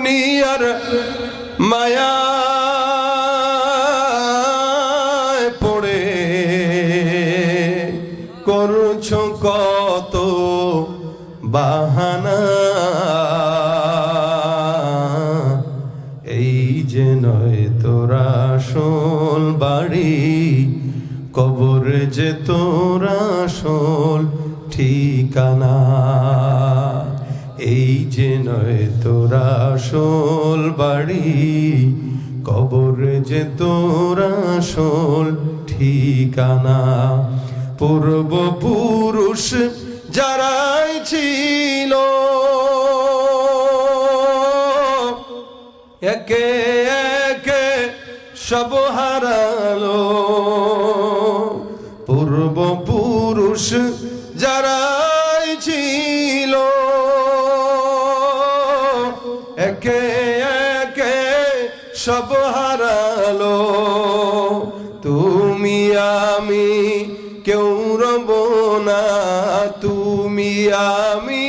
দুনিয়ার মায়া পড়ে করছো কত বাহানা, এই যে নয় তোরা আসল বাড়ি, কবর যে তোরা আসল ঠিকানা। এই যে নয় তোরা আসল বাড়ি, কবর যে তোরা আসল ঠিকানা। পূর্বপুরুষ যারাই ছিল একে একে সব হারালো। পূর্বপুরুষ যারাই ছিল একে একে সব হারালো। তুমি আমি কেউ রব না, তুমি আমি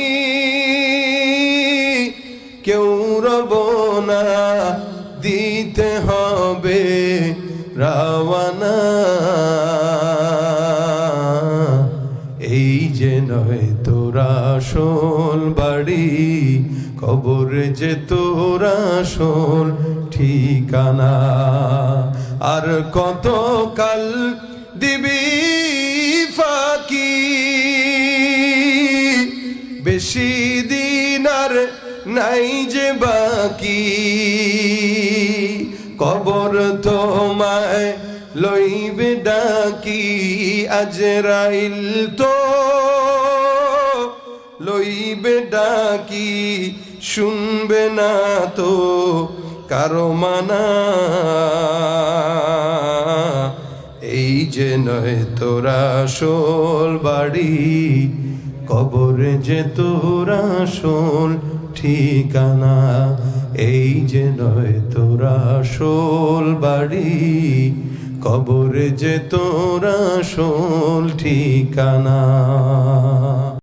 কেউ রব না, দিতে হবে রওয়ানা। এই যে নয় তোরা আসল বাড়ি, কবর যে তোরা আসল ঠিকানা। আর কত কাল দিবি ফাঁকি, বেশি দিন আর নাই যে বাকি। কবর তোমায় লইবে ডাকি, আজরাইল তো লইবে ডাকি, শুনবে না তো কারো মানা। এই যে নয় তোরা আসল বাড়ি, কবর যে তোরা আসল ঠিকানা। এই যে নয় তোরা আসল বাড়ি, কবর যে তোরা আসল ঠিকানা।